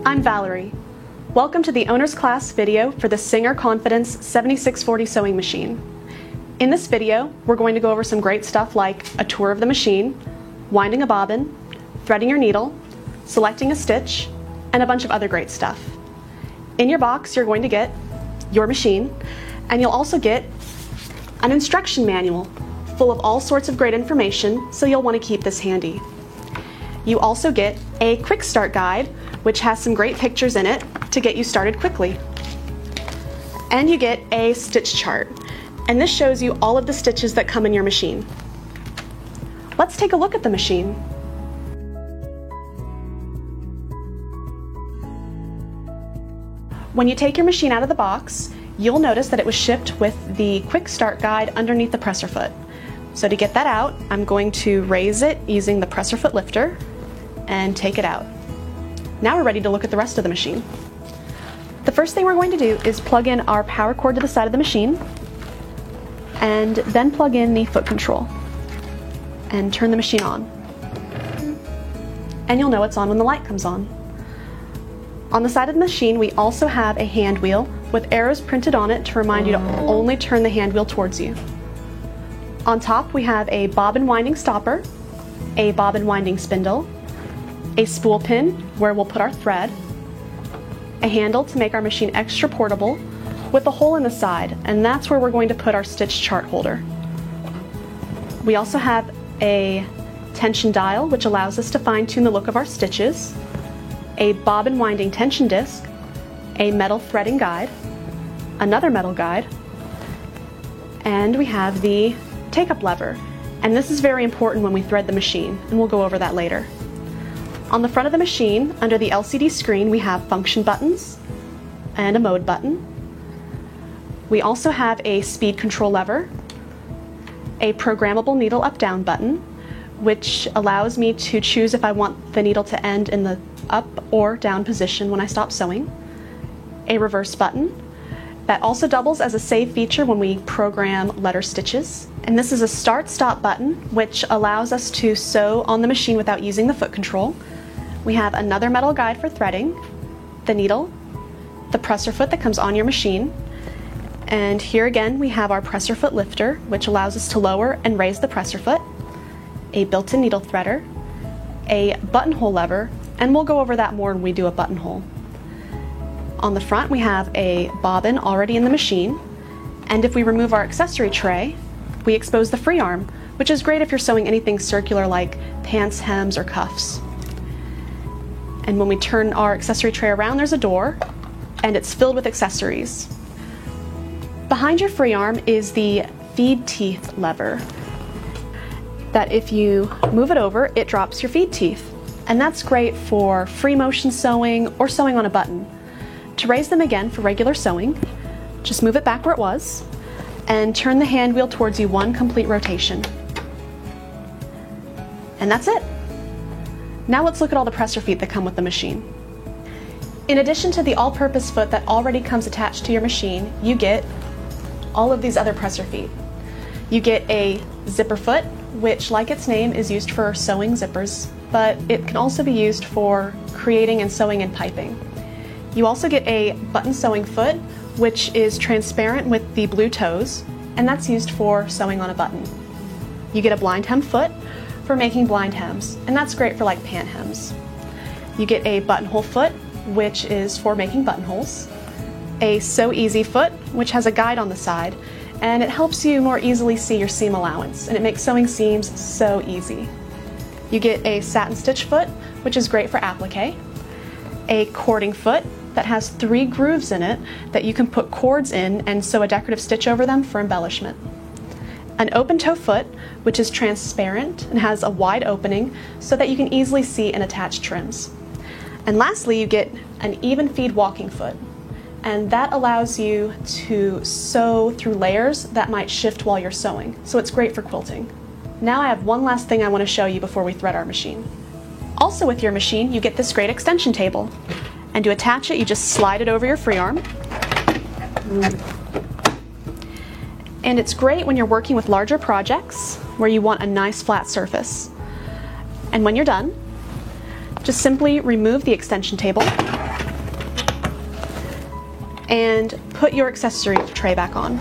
I'm Valerie. Welcome to the owner's class video for the Singer Confidence 7640 sewing machine. In this video, we're going to go over some great stuff like a tour of the machine, winding a bobbin, threading your needle, selecting a stitch, and a bunch of other great stuff. In your box, you're going to get your machine, and you'll also get an instruction manual full of all sorts of great information, so you'll want to keep this handy. You also get a quick start guide, which has some great pictures in it to get you started quickly. And you get a stitch chart, and this shows you all of the stitches that come in your machine. Let's take a look at the machine. When you take your machine out of the box, you'll notice that it was shipped with the quick start guide underneath the presser foot. So to get that out, I'm going to raise it using the presser foot lifter and take it out. Now we're ready to look at the rest of the machine. The first thing we're going to do is plug in our power cord to the side of the machine and then plug in the foot control and turn the machine on. And you'll know it's on when the light comes on. On the side of the machine, we also have a hand wheel with arrows printed on it to remind you to only turn the hand wheel towards you. On top, we have a bobbin winding stopper, a bobbin winding spindle, a spool pin where we'll put our thread, a handle to make our machine extra portable with a hole in the side, and that's where we're going to put our stitch chart holder. We also have a tension dial, which allows us to fine-tune the look of our stitches, a bobbin winding tension disc, a metal threading guide, another metal guide, and we have the take-up lever, and this is very important when we thread the machine, and we'll go over that later. On the front of the machine, under the LCD screen, we have function buttons and a mode button. We also have a speed control lever, a programmable needle up-down button, which allows me to choose if I want the needle to end in the up or down position when I stop sewing, a reverse button that also doubles as a save feature when we program letter stitches, and this is a start-stop button which allows us to sew on the machine without using the foot control. We have another metal guide for threading, the needle, the presser foot that comes on your machine, and here again we have our presser foot lifter, which allows us to lower and raise the presser foot, a built-in needle threader, a buttonhole lever, and we'll go over that more when we do a buttonhole. On the front we have a bobbin already in the machine, and if we remove our accessory tray, we expose the free arm, which is great if you're sewing anything circular like pants, hems, or cuffs. And when we turn our accessory tray around, there's a door, and it's filled with accessories. Behind your free arm is the feed teeth lever, that if you move it over, it drops your feed teeth. And that's great for free motion sewing or sewing on a button. To raise them again for regular sewing, just move it back where it was and turn the hand wheel towards you one complete rotation. And that's it. Now let's look at all the presser feet that come with the machine. In addition to the all-purpose foot that already comes attached to your machine, you get all of these other presser feet. You get a zipper foot, which, like its name, is used for sewing zippers, but it can also be used for creating and sewing and piping. You also get a button sewing foot, which is transparent with the blue toes, and that's used for sewing on a button. You get a blind hem foot for making blind hems, and that's great for like pant hems. You get a buttonhole foot, which is for making buttonholes, a Sew Easy foot, which has a guide on the side, and it helps you more easily see your seam allowance, and it makes sewing seams so easy. You get a satin stitch foot, which is great for applique, a cording foot that has 3 grooves in it that you can put cords in and sew a decorative stitch over them for embellishment, an open toe foot, which is transparent and has a wide opening so that you can easily see and attach trims. And lastly, you get an even feed walking foot, and that allows you to sew through layers that might shift while you're sewing, so it's great for quilting. Now I have one last thing I want to show you before we thread our machine. Also with your machine, you get this great extension table, and to attach it, you just slide it over your free arm. And it's great when you're working with larger projects where you want a nice flat surface. And when you're done, just simply remove the extension table and put your accessory tray back on.